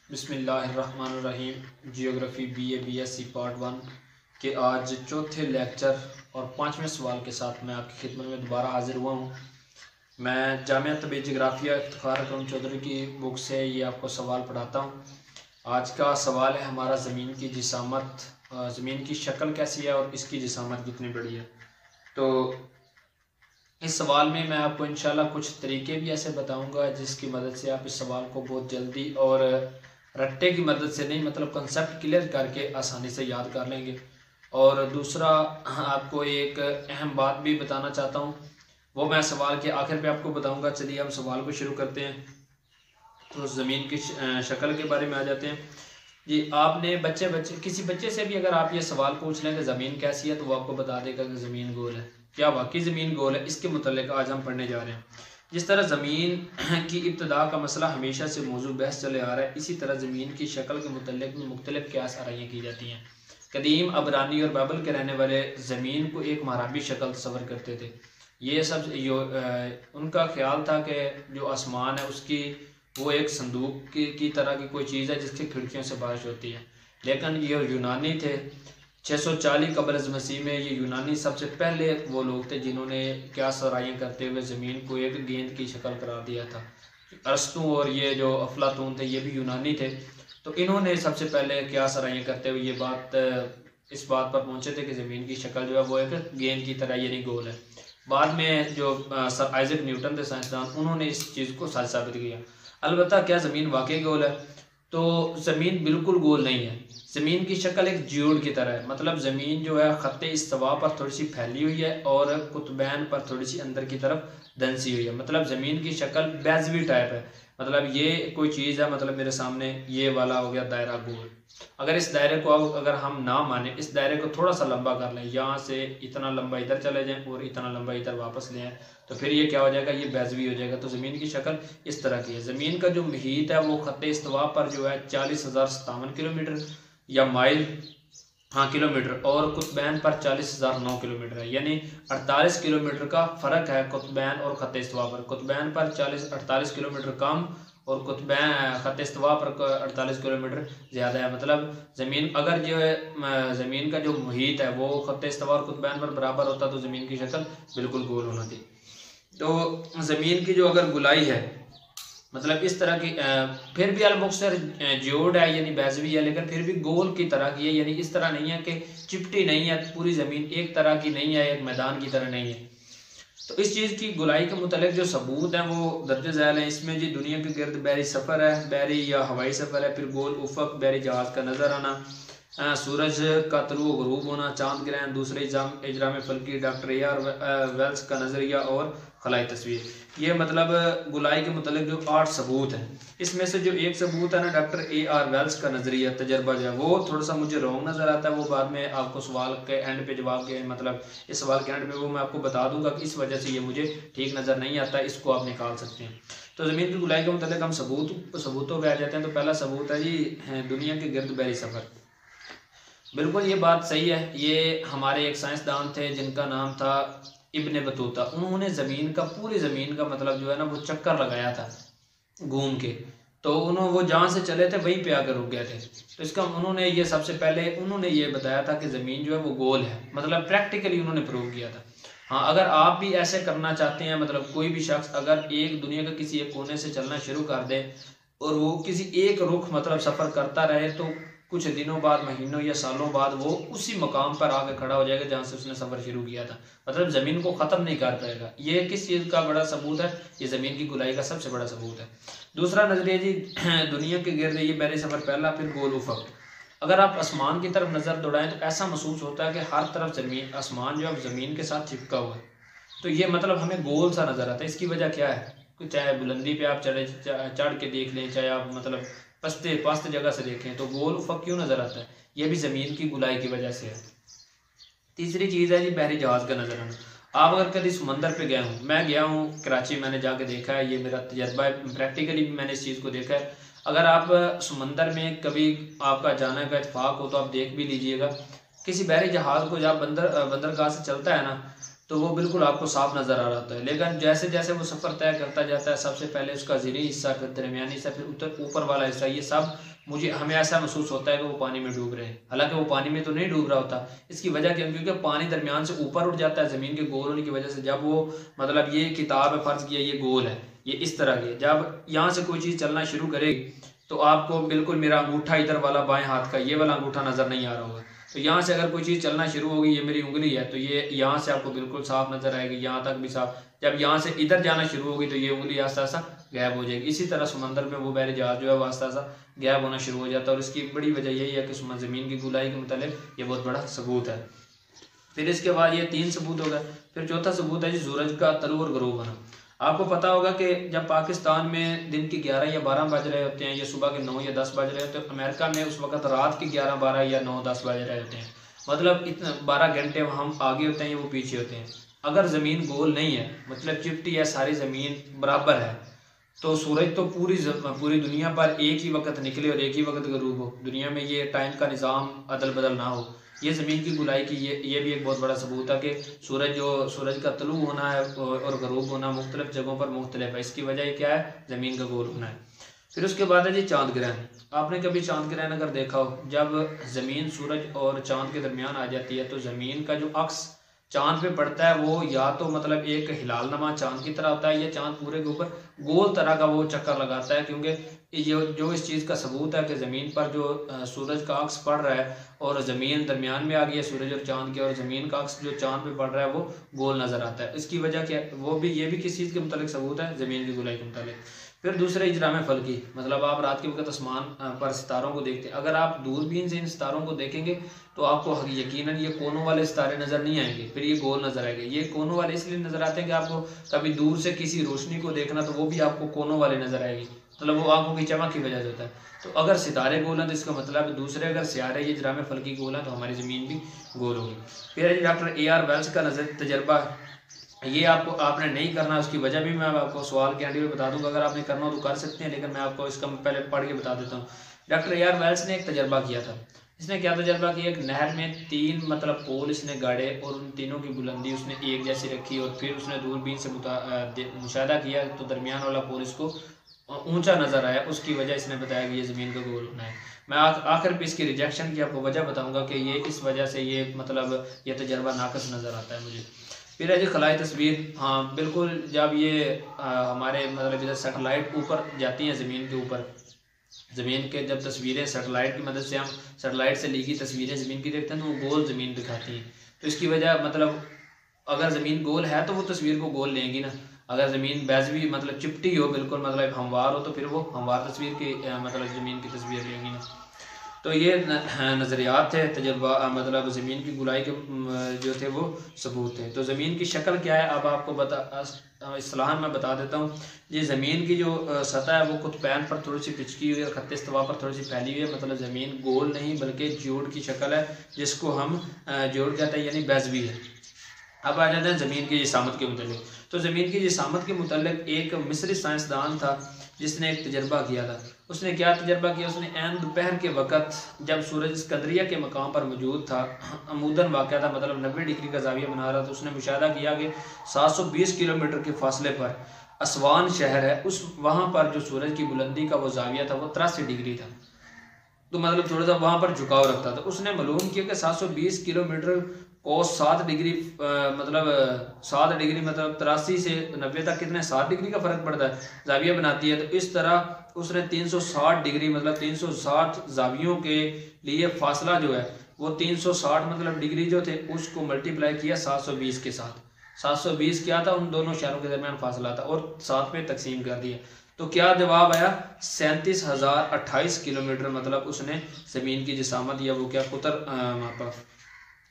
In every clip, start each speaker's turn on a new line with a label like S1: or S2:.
S1: बिस्मिल्लाहिर्रहमानिर्रहीम। Geography BA BSc part 1 के आज चौथे लेक्चर और 5वें सवाल के साथ मैं आपकी खिदमत में दोबारा हाजिर हुआ हूँ। मैं जामिया तबी जियोग्राफिया इफ्तिखार अकरम चौधरी की बुक से ये आपको सवाल पढ़ाता हूँ। आज का सवाल है हमारा ज़मीन की जिसामत, ज़मीन की शक्ल कैसी है और इसकी जिसामत कितनी बड़ी है। तो इस सवाल में मैं आपको इंशाल्लाह कुछ तरीके भी ऐसे बताऊंगा जिसकी मदद से आप इस सवाल को बहुत जल्दी और रट्टे की मदद से नहीं, मतलब कंसेप्ट क्लियर करके आसानी से याद कर लेंगे। और दूसरा आपको एक अहम बात भी बताना चाहता हूँ, वो मैं सवाल के आखिर पे आपको बताऊंगा। चलिए हम सवाल को शुरू करते हैं। तो ज़मीन की शक्ल के बारे में आ जाते हैं जी। आपने किसी बच्चे से भी अगर आप ये सवाल पूछ लें कि ज़मीन कैसी है, तो वो आपको बता देगा कि ज़मीन गोल है। क्या वाकई ज़मीन गोल है? इसके मुतल्लिक आज हम पढ़ने जा रहे हैं। जिस तरह ज़मीन की इब्तिदा का मसला हमेशा से मौजू बहस चले आ रहा है, इसी तरह ज़मीन की शक्ल के मुतल्लिक में मुख्तलिफ क़ियास आराइयाँ की जाती हैं। कदीम अबरानी और बाबल के रहने वाले ज़मीन को एक महराबी शक्ल तस्वर करते थे। ये सब उनका ख्याल था कि जो आसमान है उसकी वो एक संदूक की तरह की कोई चीज़ है जिसकी खिड़कियों से बारिश होती है। लेकिन ये यूनानी थे 640 कबल मसीह में। ये यूनानी सबसे पहले वो लोग थे जिन्होंने क्या सराइयाँ करते हुए ज़मीन को एक गेंद की शक्ल करार दिया था। अरस्तु और ये जो अफलातून थे ये भी यूनानी थे। तो इन्होंने सबसे पहले क्या सराइयाँ करते हुए इस बात पर पहुँचे थे कि ज़मीन की शक्ल जो है वो एक गेंद की तरह यानी गोल है। बाद में जो सर आइजक न्यूटन थे साइंसदान, उन्होंने इस चीज़ को सच साबित किया। अलबत्ता क्या ज़मीन वाकई गोल है? तो ज़मीन बिल्कुल गोल नहीं है। ज़मीन की शक्ल एक जियोड की तरह है, मतलब ज़मीन जो है ख़त्ते इस्तिवा पर थोड़ी सी फैली हुई है और कुतबैन पर थोड़ी सी अंदर की तरफ धंसी हुई है। मतलब ज़मीन की शक्ल बेज़वी टाइप है। मतलब ये कोई चीज़ है, मतलब मेरे सामने ये वाला हो गया दायरा गोल। अगर इस दायरे को अगर हम ना माने, इस दायरे को थोड़ा सा लंबा कर लें, यहाँ से इतना लंबा इधर चले जाएं और इतना लंबा इधर वापस ले आएँ, तो फिर ये क्या हो जाएगा? ये बेज़वी हो जाएगा। तो ज़मीन की शक्ल इस तरह की है। ज़मीन का जो मुहीत है वो ख़त्ते इस्तिवा पर जो है 40,057 किलोमीटर या माइल, हाँ किलोमीटर, और कुतबैन पर 40,009 किलोमीटर है। यानी 48 किलोमीटर का फ़र्क है कुतबैन और ख़त्ते इस्तिवा पर। कुतबैन पर 48 किलोमीटर कम और ख़त्ते इस्तिवा पर 48 किलोमीटर ज़्यादा है। मतलब ज़मीन अगर जो है ज़मीन का जो मुहीत है वो ख़त्ते इस्तिवा और कुतबैन पर बराबर होता तो ज़मीन की शक्ल बिल्कुल गोल होना थी। तो ज़मीन की जो अगर गुलाई है, मतलब इस तरह की, फिर भी अलमुक्सर जियोड है यानी बेज़वी है, लेकिन फिर भी गोल की तरह की है। यानी इस तरह नहीं है कि चिपटी नहीं है, पूरी ज़मीन एक तरह की नहीं है, एक मैदान की तरह नहीं है। तो इस चीज़ की गुलाई के मुतालिक जो सबूत हैं वो दर्ज झैल हैं। इसमें जी दुनिया के गिर्द बहरी सफ़र है, बहरी या हवाई सफ़र है, फिर गोल उफ़क़, बहरी जहाज़ का नज़र आना, सूरज का तलू ग़ुरूब होना, चांद ग्रहण, दूसरे इजराम फल्की, डॉक्टर A.R. वेल्स का नज़रिया और खलाई तस्वीर। ये मतलब गुलाई के मतलब जो 8 सबूत हैं, इसमें से जो एक सबूत है ना डॉक्टर A.R. वेल्स का नज़रिया तजर्बा जो है वो थोड़ा सा मुझे रॉन्ग नज़र आता है। वो बाद में आपको सवाल के एंड पे जवाब के, मतलब इस सवाल के एंड पे वो मैं आपको बता दूंगा कि इस वजह से ये मुझे ठीक नज़र नहीं आता, इसको आप निकाल सकते हैं। तो ज़मीन की गुलाई के मतलब हम सबूतों पर आ जाते हैं। तो पहला सबूत है जी दुनिया के गिर्द बहरी सफ़र। बिल्कुल ये बात सही है। ये हमारे एक साइंसदान थे जिनका नाम था इब्ने बतूता। उन्होंने ज़मीन का, पूरी ज़मीन का मतलब जो है ना वो चक्कर लगाया था घूम के। तो वो जहाँ से चले थे वहीं पे आकर रुक गए थे। तो इसका उन्होंने ये सबसे पहले उन्होंने ये बताया था कि ज़मीन जो है वो गोल है, मतलब प्रैक्टिकली उन्होंने प्रूव किया था। हाँ, अगर आप भी ऐसे करना चाहते हैं, मतलब कोई भी शख्स अगर एक दुनिया का किसी एक कोने से चलना शुरू कर दे और वो किसी एक रुख मतलब सफ़र करता रहे, तो कुछ दिनों बाद, महीनों या सालों बाद वो उसी मकाम पर आकर खड़ा हो जाएगा जहाँ से उसने सफ़र शुरू किया था। मतलब ज़मीन को ख़त्म नहीं कर पाएगा। ये किस चीज़ का बड़ा सबूत है? ये ज़मीन की गुलाई का सबसे बड़ा सबूत है। दूसरा नज़रिया जी दुनिया के गिर्द ये बहरी सफ़र पहला, फिर गोल उफ़क़। अगर आप आसमान की तरफ नज़र दौड़ाएं तो ऐसा महसूस होता है कि हर तरफ ज़मीन, आसमान जो है ज़मीन के साथ चिपका हुआ है। तो ये मतलब हमें गोल सा नज़र आता है। इसकी वजह क्या है? चाहे बुलंदी पे आप चढ़ के देख लें, चाहे आप मतलब पस्त जगह से देखें, तो गोल उफ़क़ क्यों नज़र आता है? ये भी ज़मीन की गुलाई की वजह से है। तीसरी चीज़ है जी बहरी जहाज़ का नज़र आना। आप अगर कभी समंदर पे गए हूँ, मैं गया हूँ कराची, मैंने जाके देखा है, ये मेरा तजर्बा है, प्रैक्टिकली भी मैंने इस चीज़ को देखा है। अगर आप समंदर में कभी आपका जाने का इत्तेफाक हो तो आप देख भी लीजिएगा, किसी बहरी जहाज़ को जब बंदरगाह से चलता है ना, तो वो बिल्कुल आपको साफ नज़र आ रहा होता है। लेकिन जैसे जैसे वो सफ़र तय करता जाता है, सबसे पहले उसका ज़िरी हिस्सा, फिर दरमियानी हिस्सा, फिर ऊपर वाला हिस्सा, ये सब हमें ऐसा महसूस होता है कि वो पानी में डूब रहे हैं। हालांकि वो पानी में तो नहीं डूब रहा होता। इसकी वजह क्या? क्योंकि पानी दरमियान से ऊपर उठ जाता है ज़मीन के गोल होने की वजह से। जब वो मतलब ये किताब है, फ़र्ज़ किया ये गोल है, ये इस तरह की, जब यहाँ से कोई चीज़ चलना शुरू करेगी तो आपको बिल्कुल मेरा अंगूठा इधर वाला बाएं हाथ का ये वाला अंगूठा नज़र नहीं आ रहा होगा। तो यहाँ से अगर कोई चीज़ चलना शुरू होगी, ये मेरी उंगली है, तो ये यहाँ से आपको बिल्कुल साफ नज़र आएगी, यहाँ तक भी साफ। जब यहाँ से इधर जाना शुरू होगी तो ये उंगली आस्ता आस्ता गैब हो जाएगी। इसी तरह समंदर में वो बहरी जहाज जो है वो आस्ता आस्ता गैब होना शुरू हो जाता है। और इसकी बड़ी वजह यही है कि ज़मीन की गोलाई के मुतालिक ये बहुत बड़ा सबूत है। फिर इसके बाद ये 3 सबूत हो गए। फिर चौथा सबूत है जी सूरज का तलू और ग़ुरूब होना। आपको पता होगा कि जब पाकिस्तान में दिन के 11 या 12 बज रहे होते हैं, या सुबह के 9 या 10 बज रहे होते हैं, तो अमेरिका में उस वक्त रात के 11, 12 या 9, 10 बज रहे होते हैं। मतलब इतना 12 घंटे हम आगे होते हैं या वो पीछे होते हैं। अगर ज़मीन गोल नहीं है, मतलब चिपटी है, सारी ज़मीन बराबर है, तो सूरज तो पूरी दुनिया पर एक ही वक्त निकले और एक ही वक्त ग़ुरूब हो। दुनिया में ये टाइम का निज़ाम अदल बदल ना हो। ये ज़मीन की गोलाई की ये भी एक बहुत बड़ा सबूत है कि सूरज का तलू होना है और ग़ुरूब होना मुख्तलिफ जगहों पर मुख्तलिफ है। इसकी वजह क्या है? ज़मीन का गोल होना है। फिर उसके बाद है जी चांद ग्रहण। आपने कभी चांद ग्रहण अगर देखा हो, जब ज़मीन सूरज और चांद के दरमियान आ जाती है तो ज़मीन का जो अक्स चांद पे पड़ता है वो या तो मतलब एक हिलाल नमा चांद की तरह होता है, या चांद पूरे के ऊपर गोल तरह का वो चक्कर लगाता है। क्योंकि जो इस चीज़ का सबूत है कि ज़मीन पर जो सूरज का अक्स पड़ रहा है और ज़मीन दरमियान में आ गई है सूरज और चांद के, और ज़मीन का अक्स जो चांद पे पड़ रहा है वो गोल नज़र आता है। इसकी वजह क्या? ये भी किस चीज़ के मुतालिक सबूत है? ज़मीन की गोलाई के मुतालिक। फिर दूसरा इजराम फल्की, मतलब आप रात के वक्त आसमान पर सितारों को देखते हैं। अगर आप दूरबीन से इन सितारों को देखेंगे तो आपको यकीनन ये कोनों वाले सितारे नज़र नहीं आएंगे, फिर ये गोल नज़र आएंगे। ये कोनों वाले इसलिए नज़र आते हैं कि आपको कभी दूर से किसी रोशनी को देखना तो वो भी आपको कोनों वाले नज़र आएगी, मतलब वो आंखों की चमक की वजह से होता है। तो अगर सितारे गोल हैं तो इसका मतलब दूसरे अगर सियारे ये इजराम फल्की गोल हैं तो हमारी ज़मीन भी गोल होगी। फिर डॉक्टर A.R. वेल्स का तजर्बा, ये आपने नहीं करना, उसकी वजह भी मैं आपको सवाल के एंड में बता दूंगा। अगर आपने करना हो तो कर सकते हैं, लेकिन मैं आपको इसका पहले पढ़ के बता देता हूँ। Doctor A.R. वेल्स ने एक तजर्बा किया था। इसने क्या तजर्बा किया? एक नहर में 3 मतलब पोल इसने गाड़े और उन तीनों की बुलंदी उसने एक जैसी रखी, और फिर उसने दूरबीन से मुशाहिदा किया तो दरमियान वाला पोल इसको ऊंचा नज़र आया। उसकी वजह इसने बताया कि ये ज़मीन का गोल होना है। मैं आखिर पे इसकी रिजेक्शन की आपको वजह बताऊँगा कि ये इस वजह से ये मतलब ये तजर्बा नाकस नज़र आता है मुझे। फिर है जी खलाई तस्वीर। हाँ बिल्कुल, जब ये हमारे मतलब इधर सेटेलाइट ऊपर जाती हैं ज़मीन के ऊपर, ज़मीन के जब तस्वीरें सेटेलाइट की मदद से हम सेटेलाइट से ली गई तस्वीरें ज़मीन की देखते हैं तो वो गोल ज़मीन दिखाती हैं। तो इसकी वजह मतलब अगर ज़मीन गोल है तो वो तस्वीर को गोल लेंगी ना। अगर ज़मीन बैजवी मतलब चिपटी हो, बिल्कुल मतलब हमवार हो, तो फिर वो हमवार तस्वीर की मतलब ज़मीन की तस्वीर लेंगी ना। तो ये नज़रियात थे, तजर्बा मतलब ज़मीन की गोलाई के जो थे वो सबूत थे। तो ज़मीन की शक्ल क्या है अब आपको इस्लाहन मैं बता देता हूँ। ये ज़मीन की जो सतह है वो कुतुबैन पर थोड़ी सी पिचकी हुई है और खत्ते इस्तवा पर थोड़ी सी फैली हुई है। मतलब ज़मीन गोल नहीं बल्कि जोड़ की शक्ल है, जिसको हम जोड़ कहते हैं, यानी बैजवी है। अब आ जाते हैं ज़मीन की जिसामत के मुतालिक। तो ज़मीन की जिसामत के मुतालिक एक मिस्री साइंसदान था जिसने एक तजर्बा किया था। उसने क्या तजर्बा किया? उसने ऐन दोपहर के वक़्त जब सूरज स्कंदरिया के मकाम पर मौजूद था, अमूदन वाक़या था, मतलब 90 डिग्री का ज़ाविया बना रहा था। उसने मुशाहिदा किया कि 720 किलोमीटर के फासले पर असवान शहर है, वहाँ पर जो सूरज की बुलंदी का वो ज़ाविया था वो 83 डिग्री था। तो मतलब थोड़ा सा वहाँ पर झुकाव रखता था। उसने मालूम किया कि 720 किलोमीटर को 7 डिग्री मतलब 7 डिग्री मतलब 83 से 90 तक कितने 7 डिग्री का फ़र्क पड़ता है, ज़ाविया बनाती है। तो इस तरह उसने 360 डिग्री मतलब 360 ज़ावियों के लिए फासला जो है वो 360 मतलब डिग्री जो थे उसको मल्टीप्लाई किया 720 के साथ। 720 क्या था? उन दोनों शहरों के दरमियान फासला था, और 7 में तकसीम कर दिया। तो क्या जवाब आया? 37,028 किलोमीटर। मतलब उसने ज़मीन की जिसामत या वो क्या कुतर मापा।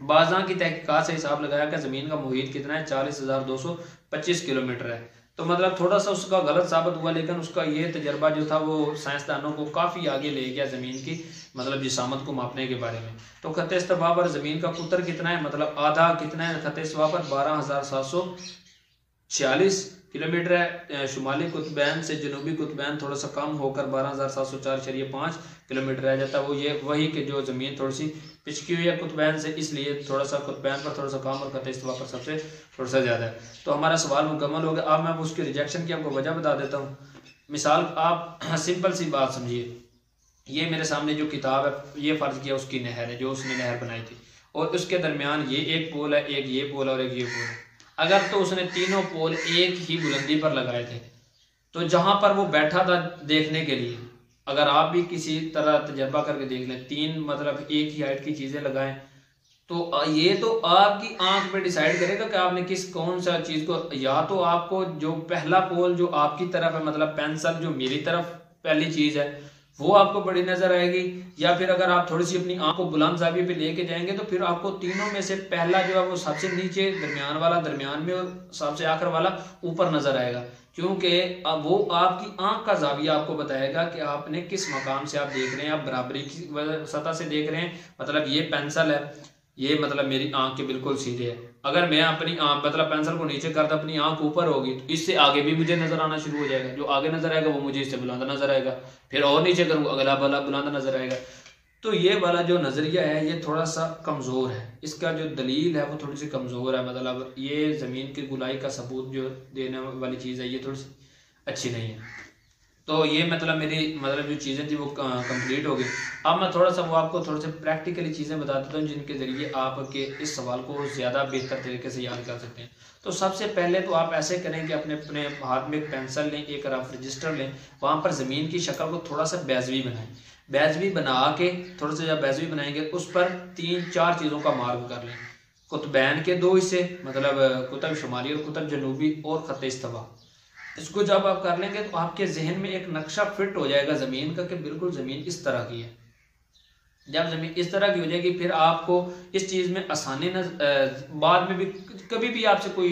S1: बाज़ा की तहकीकात से हिसाब लगाया कि ज़मीन का मुहीत कितना है? 40,225 किलोमीटर है। तो मतलब थोड़ा सा उसका गलत साबित हुआ, लेकिन उसका ये तजर्बा जो था वो साइंसदानों को काफ़ी आगे ले गया ज़मीन की मतलब जिसामत को मापने के बारे में। तो खत्ते इस्तवा पर ज़मीन का कुतर कितना है? मतलब आधा कितना है खत्ते इस्तवा पर? 12,746 किलोमीटर है। शुमाली कुतुबैन से जनूबी कुतुबैन थोड़ा सा कम होकर 12,704.5 किलोमीटर रह जाता है। वो ये वही कि जो ज़मीन थोड़ी सी पिचकी हुई है कुतुबैन से, इसलिए थोड़ा सा कुतुबैन पर थोड़ा सा कम और खत इस्तिवा पर सबसे थोड़ा सा ज़्यादा है। तो हमारा सवाल मुकम्मल हो गया। अब मैं उसके रिजेक्शन की आपको वजह बता देता हूँ। मिसाल आप सिंपल सी बात समझिए, ये मेरे सामने जो किताब है ये फ़र्ज किया उसकी नहर है, जो उसने नहर बनाई थी, और उसके दरमियान ये एक पोल है, एक ये पोल और एक ये पोल है। अगर तो उसने तीनों पोल एक ही बुलंदी पर लगाए थे, तो जहां पर वो बैठा था देखने के लिए, अगर आप भी किसी तरह तजर्बा करके देख लें, तीन मतलब एक ही हाइट की चीज़ें लगाएं, तो ये तो आपकी आंख पे डिसाइड करेगा कि आपने कौन सा चीज़ को, या तो आपको जो पहला पोल जो आपकी तरफ है, मतलब पेंसिल जो मेरी तरफ पहली चीज़ है वो आपको बड़ी नजर आएगी, या फिर अगर आप थोड़ी सी अपनी आंख को बुलंद जाविये पे लेके जाएंगे तो फिर आपको तीनों में से पहला जो है वो सबसे नीचे, दरमियान वाला दरमियान में, और सबसे आखिर वाला ऊपर नजर आएगा, क्योंकि वो आपकी आंख का जाविया आपको बताएगा कि आपने किस मकाम से आप देख रहे हैं। आप बराबरी की सतह से देख रहे हैं, मतलब ये पेंसिल है, ये मतलब मेरी आंख के बिल्कुल सीधे है। अगर मैं अपनी आंख मतलब पेंसिल को नीचे करता अपनी आंख ऊपर होगी तो इससे आगे भी मुझे नजर आना शुरू हो जाएगा, जो आगे नजर आएगा वो मुझे इससे बुलंद नजर आएगा, फिर और नीचे करूंगा अगला वाला बुलंद नजर आएगा। तो ये वाला जो नजरिया है ये थोड़ा सा कमजोर है, इसका जो दलील है वो थोड़ी सी कमजोर है, मतलब ये जमीन की गुलाई का सबूत जो देने वाली चीज है ये थोड़ी सी अच्छी नहीं है। तो ये मतलब मेरी मतलब जो चीज़ें थी वो कंप्लीट हो गई। अब मैं थोड़ा सा वो आपको थोड़े से प्रैक्टिकली चीज़ें बता देता हूँ जिनके ज़रिए आपके इस सवाल को ज़्यादा बेहतर तरीके से याद कर सकते हैं। तो सबसे पहले तो आप ऐसे करें कि अपने अपने हाथ में एक पेंसिल लें, एक रफ रजिस्टर लें, वहाँ पर ज़मीन की शक्ल को थोड़ा सा बैजवी बनाएं। बैजवी बना के थोड़ा सा जब बैजवी बनाएंगे उस पर 3-4 चीज़ों का मार्क कर लें। कुतुबैन के 2 हिस्से, मतलब कुतुब शुमाली और कुतुब जनूबी, और खत इस्तिवा। इसको जब आप कर लेंगे तो आपके जहन में एक नक्शा फिट हो जाएगा ज़मीन का कि बिल्कुल ज़मीन इस तरह की है। जब ज़मीन इस तरह की हो जाएगी फिर आपको इस चीज़ में आसानी बाद में भी कभी भी आपसे कोई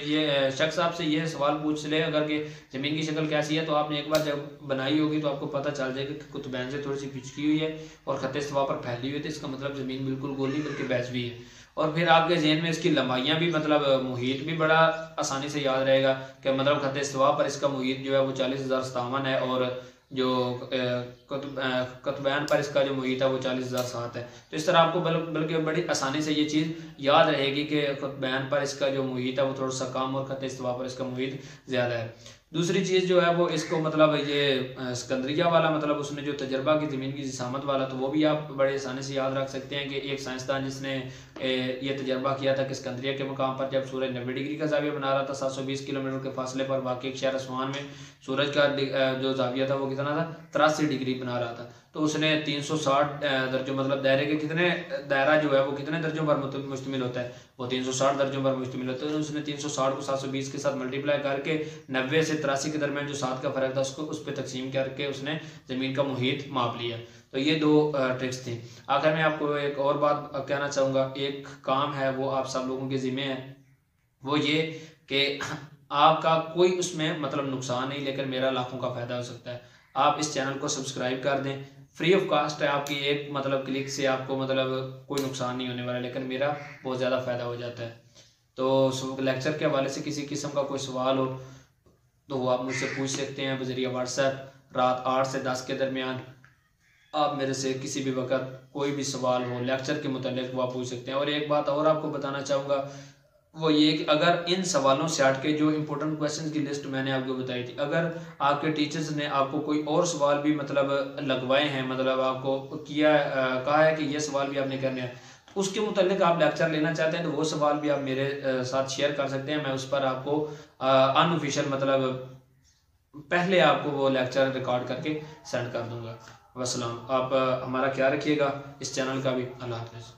S1: ये शख्स आपसे ये सवाल पूछ ले अगर कि ज़मीन की शक्ल कैसी है, तो आपने एक बार जब बनाई होगी तो आपको पता चल जाएगा कि कुतुबैन से थोड़ी सी पिचकी हुई है और खत इस्तिवा पर फैली हुई है, तो इसका मतलब ज़मीन बिल्कुल गोल नहीं बल्कि बैजवी है। और फिर आपके जहन में इसकी लंबाइयाँ भी, मतलब मुहीत भी बड़ा आसानी से याद रहेगा कि मतलब खत इस्तिवा पर इसका मुहीत जो है वो 40,057 है, और जो कुतुबैन पर इसका जो मुहीत है वो 40,007 है। तो इस तरह आपको बल्कि बड़ी आसानी से ये चीज़ याद रहेगी कि कुतुबैन पर इसका जो मुहीत है वो थोड़ा सा कम और खत इस्तिवा पर इसका मुहीत ज़्यादा है। दूसरी चीज़ जो है वो इसको मतलब ये सिकंदरिया वाला, मतलब उसने जो तजर्बा की ज़मीन की जिसामत वाला, तो वो भी आप बड़े आसानी से याद रख सकते हैं कि एक साइंसदान जिसने ये तजर्बा किया था कि सिकंदरिया के मुकाम पर जब सूरज 90 डिग्री का जाविया बना रहा था 720 किलोमीटर के फासले पर वाक़ई एक शहर असवान में, सूरज का जो जाविया था वो कितना था, 83 डिग्री बना रहा था। तो उसने 360 दर्जों, मतलब दायरे के कितने, दायरा जो है वो कितने दर्जों पर मुश्तमिल होता है, वो 360 दर्जों पर मुश्तमिल होता है। उसने 360 को 720 के साथ मल्टीप्लाई करके 90 से 83 के दरमियान जो 7 का फ़र्क था उसको उस पर तकसीम करके उसने ज़मीन का मुहीत माप लिया। तो ये 2 ट्रिक्स थी। आखिर में आपको एक और बात कहना चाहूँगा, एक काम है वो आप सब लोगों के ज़िम्मे है, वो ये कि आपका कोई उसमें मतलब नुकसान नहीं, लेकिन मेरा लाखों का फ़ायदा हो सकता है। आप इस चैनल को सब्सक्राइब कर दें, फ्री ऑफ कास्ट है, आपकी एक मतलब क्लिक से आपको मतलब कोई नुकसान नहीं होने वाला, लेकिन मेरा बहुत ज़्यादा फ़ायदा हो जाता है। तो लेक्चर के हवाले से किसी किस्म का कोई सवाल हो तो वो आप मुझसे पूछ सकते हैं बज़रिया व्हाट्सएप, रात 8 से 10 के दरमियान। आप मेरे से किसी भी वक्त कोई भी सवाल हो लेक्चर के मुतालिक वो आप पूछ सकते हैं। और एक बात और आपको बताना चाहूँगा वो ये कि अगर इन सवालों से हट के जो इम्पोर्टेंट क्वेश्चंस की लिस्ट मैंने आपको बताई थी, अगर आपके टीचर्स ने आपको कोई और सवाल भी मतलब लगवाए हैं, मतलब आपको कहा है कि ये सवाल भी आपने करने हैं, तो उसके मुतालिक आप लेक्चर लेना चाहते हैं तो वो सवाल भी आप मेरे साथ शेयर कर सकते हैं। मैं उस पर आपको अनऑफिशियल मतलब पहले आपको वो लेक्चर रिकॉर्ड करके सेंड कर दूंगा। वसलाम। आप हमारा ख्याल रखिएगा, इस चैनल का भी। अल्लाह हाफ़िज़।